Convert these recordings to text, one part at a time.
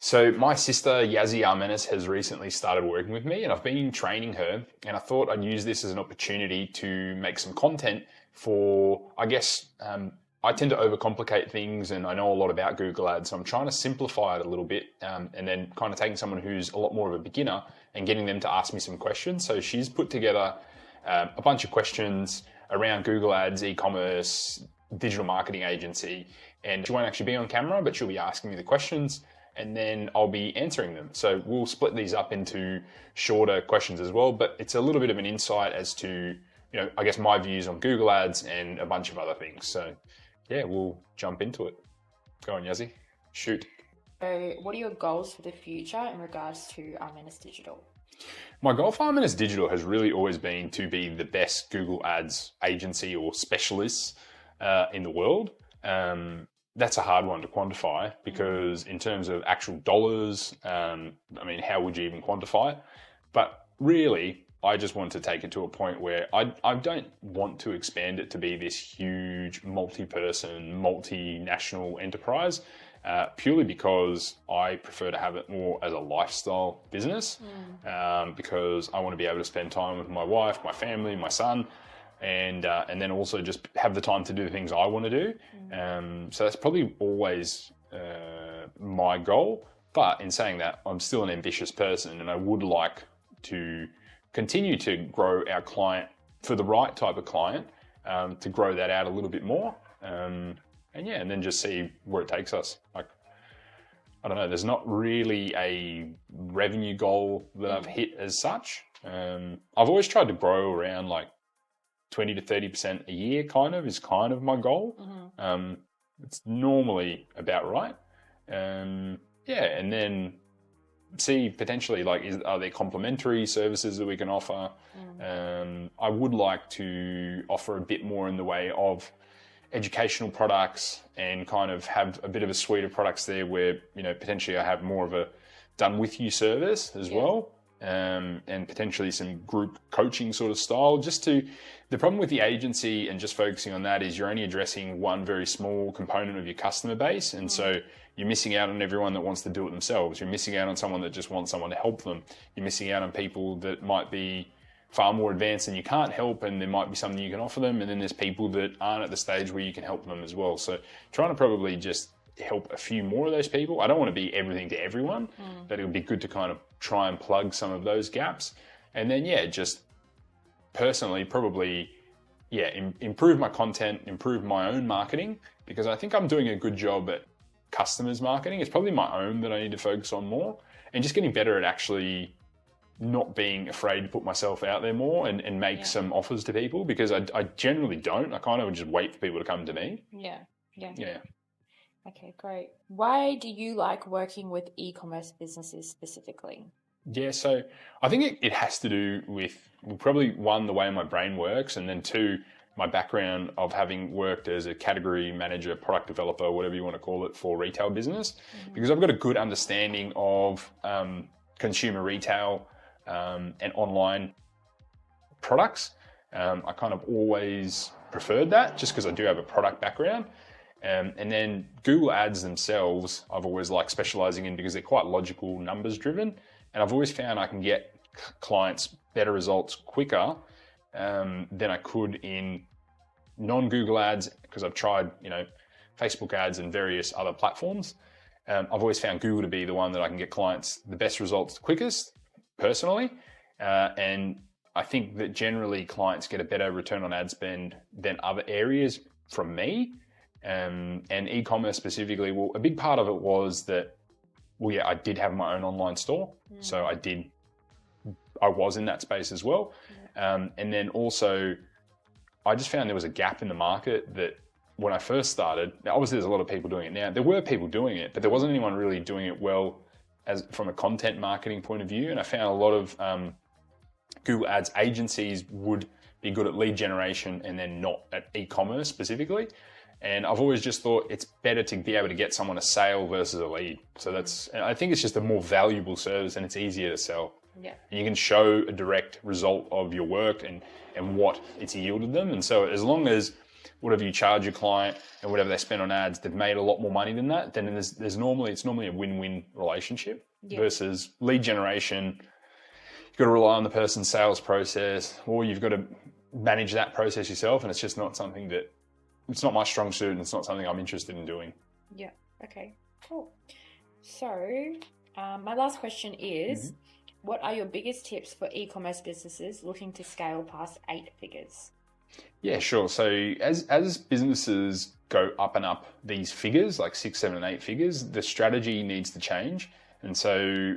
So my sister, Nik Armenis, has recently started working with me, and I've been training her, and I thought I'd use this as an opportunity to make some content for, I tend to overcomplicate things, and I know a lot about Google Ads, so I'm trying to simplify it a little bit, and then kind of taking someone who's a lot more of a beginner and getting them to ask me some questions. So she's put together a bunch of questions around Google Ads, e-commerce, digital marketing agency, and she won't actually be on camera, but she'll be asking me the questions, and then I'll be answering them. So we'll split these up into shorter questions as well, but it's a little bit of an insight as to, my views on Google Ads and a bunch of other things. So yeah, we'll jump into it. Go on, Yazzie. Shoot. So what are your goals for the future in regards to Armenis Digital? My goal for Armenis Digital has really always been to be the best Google Ads agency or specialist in the world. That's a hard one to quantify because in terms of actual dollars, how would you even quantify it? But really, I just want to take it to a point where I don't want to expand it to be this huge multi-person, multinational enterprise, purely because I prefer to have it more as a lifestyle business, because I want to be able to spend time with my wife, my family, my son, and then also just have the time to do the things I want to do. So that's probably always my goal. But in saying that, I'm still an ambitious person, and I would like to continue to grow our client for the right type of client, to grow that out a little bit more. And then just see where it takes us. Like, I don't know, there's not really a revenue goal that I've hit as such. I've always tried to grow around like 20 to 30% a year is kind of my goal. It's normally about right. And then see potentially are there complementary services that we can offer? I would like to offer a bit more in the way of educational products and kind of have a bit of a suite of products there where, potentially I have more of a done with you service as well. And potentially some group coaching sort of style. The problem with the agency and just focusing on that is you're only addressing one very small component of your customer base. And so you're missing out on everyone that wants to do it themselves. You're missing out on someone that just wants someone to help them. You're missing out on people that might be far more advanced and you can't help, and there might be something you can offer them. And then there's people that aren't at the stage where you can help them as well. So trying to probably just help a few more of those people. I don't want to be everything to everyone, but it would be good to kind of try and plug some of those gaps. And then, just personally, probably, improve my content, improve my own marketing, because I think I'm doing a good job at customers marketing. It's probably my own that I need to focus on more, and just getting better at actually not being afraid to put myself out there more and make some offers to people, because I generally don't. I kind of just wait for people to come to me. Yeah. Okay, great. Why do you like working with e-commerce businesses specifically? Yeah, so I think it has to do with probably one, the way my brain works, and then two, my background of having worked as a category manager, product developer, whatever you want to call it, for retail business, because I've got a good understanding of consumer retail and online products. I kind of always preferred that just because I do have a product background. And then Google Ads themselves, I've always liked specializing in because they're quite logical, numbers driven. And I've always found I can get clients better results quicker than I could in non-Google Ads, because I've tried, Facebook ads and various other platforms. I've always found Google to be the one that I can get clients the best results the quickest, personally. And I think that generally clients get a better return on ad spend than other areas from me. And e-commerce specifically, a big part of it was that, I did have my own online store. So I was in that space as well. And then also, I just found there was a gap in the market that when I first started, now obviously there's a lot of people doing it now. There were people doing it, but there wasn't anyone really doing it well from a content marketing point of view. And I found a lot of Google Ads agencies would be good at lead generation and then not at e-commerce specifically. And I've always just thought it's better to be able to get someone a sale versus a lead. So I think it's just a more valuable service and it's easier to sell. Yeah. And you can show a direct result of your work and what it's yielded them. And so as long as whatever you charge your client and whatever they spend on ads, they've made a lot more money than that, then it's normally a win-win relationship versus lead generation. You've got to rely on the person's sales process, or you've got to manage that process yourself, and it's just not something it's not my strong suit, and it's not something I'm interested in doing. Yeah. Okay. Cool. So, my last question is, what are your biggest tips for e-commerce businesses looking to scale past 8 figures? Yeah, sure. So as businesses go up and up these figures, like 6, 7, and 8 figures, the strategy needs to change. And so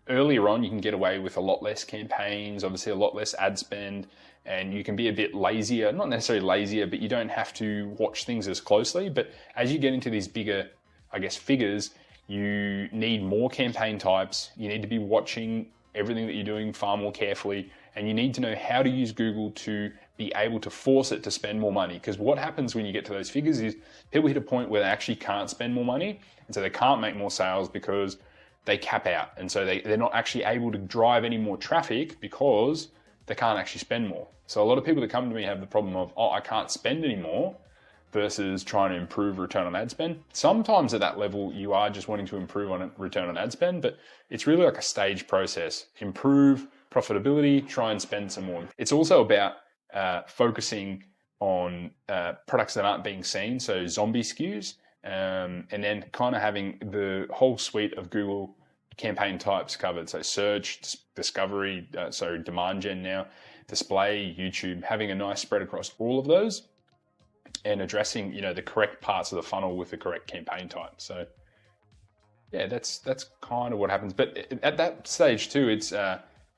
earlier on, you can get away with a lot less campaigns, obviously a lot less ad spend, and you can be a bit lazier, not necessarily lazier, but you don't have to watch things as closely. But as you get into these bigger, I guess, figures, you need more campaign types. You need to be watching everything that you're doing far more carefully, and you need to know how to use Google to be able to force it to spend more money. Because what happens when you get to those figures is people hit a point where they actually can't spend more money, and so they can't make more sales because they cap out, and so they're not actually able to drive any more traffic because they can't actually spend more. So a lot of people that come to me have the problem of, I can't spend anymore, versus trying to improve return on ad spend. Sometimes at that level, you are just wanting to improve on return on ad spend, but it's really like a stage process. Improve profitability, try and spend some more. It's also about focusing on products that aren't being seen, so zombie SKUs, and then kind of having the whole suite of Google campaign types covered. So search, discovery, demand gen now, display, YouTube, having a nice spread across all of those, and addressing, the correct parts of the funnel with the correct campaign type. So yeah, that's kind of what happens. But at that stage too, it's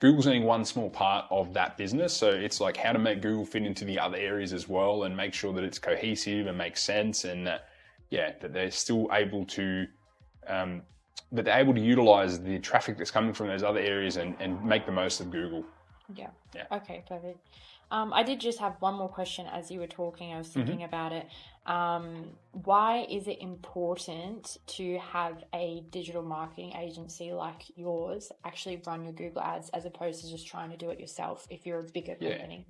Google's only one small part of that business. So it's like how to make Google fit into the other areas as well, and make sure that it's cohesive and makes sense, and that they're still able to that they're able to utilize the traffic that's coming from those other areas and make the most of Google. Yeah. Okay, perfect. I did just have one more question as you were talking. I was thinking about it. Why is it important to have a digital marketing agency like yours actually run your Google ads as opposed to just trying to do it yourself if you're a bigger company?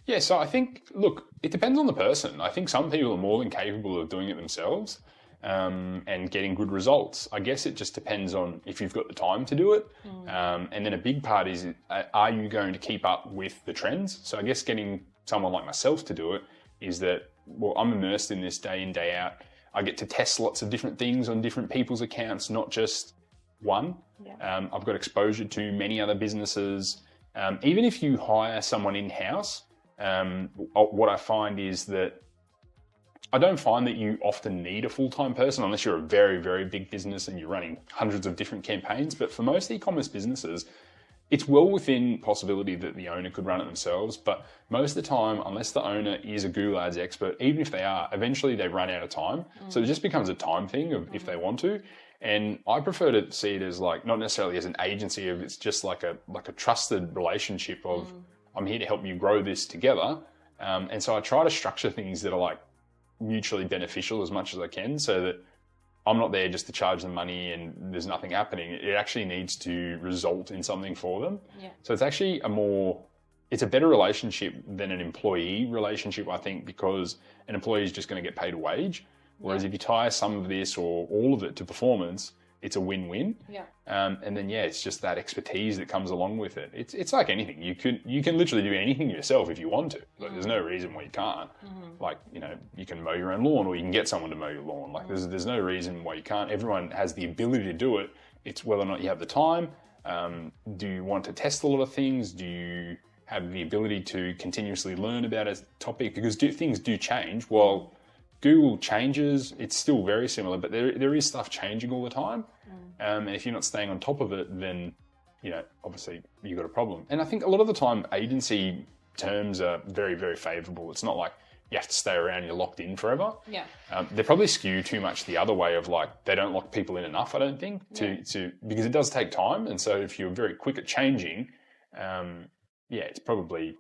Yeah, so I think, look, it depends on the person. I think some people are more than capable of doing it themselves and getting good results. I guess it just depends on if you've got the time to do it. And then a big part is, are you going to keep up with the trends? So I guess getting someone like myself to do it is that, well, I'm immersed in this day in, day out. I get to test lots of different things on different people's accounts, not just one. I've got exposure to many other businesses. Even if you hire someone in-house, what I find is that I don't find that you often need a full-time person unless you're a very, very big business and you're running hundreds of different campaigns. But for most e-commerce businesses, it's well within possibility that the owner could run it themselves. But most of the time, unless the owner is a Google Ads expert, even if they are, eventually they run out of time. So it just becomes a time thing of if they want to. And I prefer to see it as like, not necessarily as an agency, of it's just like a trusted relationship of I'm here to help you grow this together. And so I try to structure things that are like mutually beneficial as much as I can, so that I'm not there just to charge them money and there's nothing happening. It actually needs to result in something for them. So it's actually it's a better relationship than an employee relationship, I think, because an employee is just going to get paid a wage. Whereas if you tie some of this or all of it to performance, it's a win-win. And then it's just that expertise that comes along with it. It's like anything. You can literally do anything yourself if you want to. Like, there's no reason why you can't. Like, you can mow your own lawn, or you can get someone to mow your lawn. Like, there's no reason why you can't. Everyone has the ability to do it. It's whether or not you have the time. Do you want to test a lot of things? Do you have the ability to continuously learn about a topic? Because things do change. While Google changes, it's still very similar, but there is stuff changing all the time. And if you're not staying on top of it, then, obviously you've got a problem. And I think a lot of the time agency terms are very, very favorable. It's not like you have to stay around, you're locked in forever. They probably skew too much the other way of like, they don't lock people in enough, I don't think, because it does take time. And so if you're very quick at changing, it's probably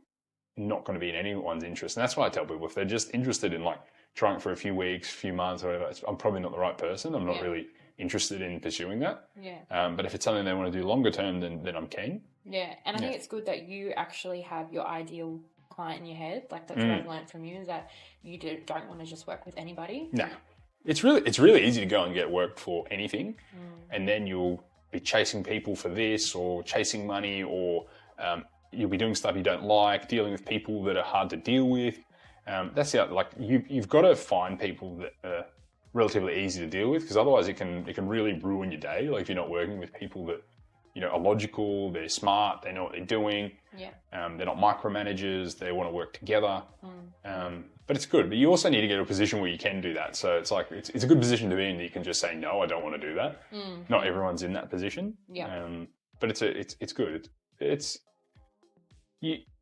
not going to be in anyone's interest. And that's why I tell people, if they're just interested in like trying it for a few weeks, few months, or whatever, I'm probably not the right person. I'm not really interested in pursuing that. But if it's something they want to do longer term, then I'm keen. And I think it's good that you actually have your ideal client in your head. Like that's what I've learned from you, is that you don't want to just work with anybody. No. It's really easy to go and get work for anything, and then you'll be chasing people for this, or chasing money, or you'll be doing stuff you don't like, dealing with people that are hard to deal with. That's the like you've got to find people that are relatively easy to deal with, because otherwise it can really ruin your day. Like if you're not working with people that are logical, they're smart, they know what they're doing. Yeah. They're not micromanagers. They want to work together. But it's good. But you also need to get to a position where you can do that. So it's like it's a good position to be in. That you can just say no, I don't want to do that. Not everyone's in that position. Yeah. But it's good.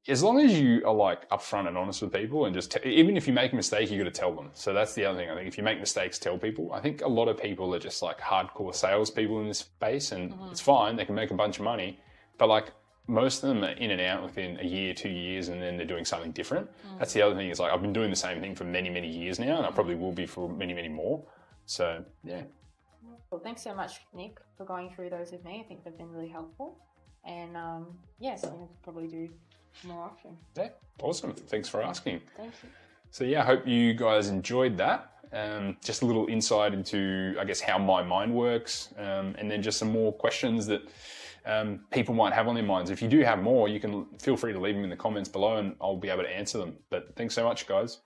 As long as you are like upfront and honest with people, and just even if you make a mistake, you got to tell them. So that's the other thing. I think if you make mistakes, tell people. I think a lot of people are just like hardcore salespeople in this space, and it's fine. They can make a bunch of money, but like most of them are in and out within a year, 2 years, and then they're doing something different. That's the other thing. Is like I've been doing the same thing for many, many years now, and I probably will be for many, many more. So yeah. Well, thanks so much, Nick, for going through those with me. I think they've been really helpful, and something I could probably do more often. Yeah, awesome. Thanks for asking. Thank you. So yeah, I hope you guys enjoyed that. Just a little insight into, I guess, how my mind works, and then just some more questions that people might have on their minds. If you do have more, you can feel free to leave them in the comments below, and I'll be able to answer them. But thanks so much, guys.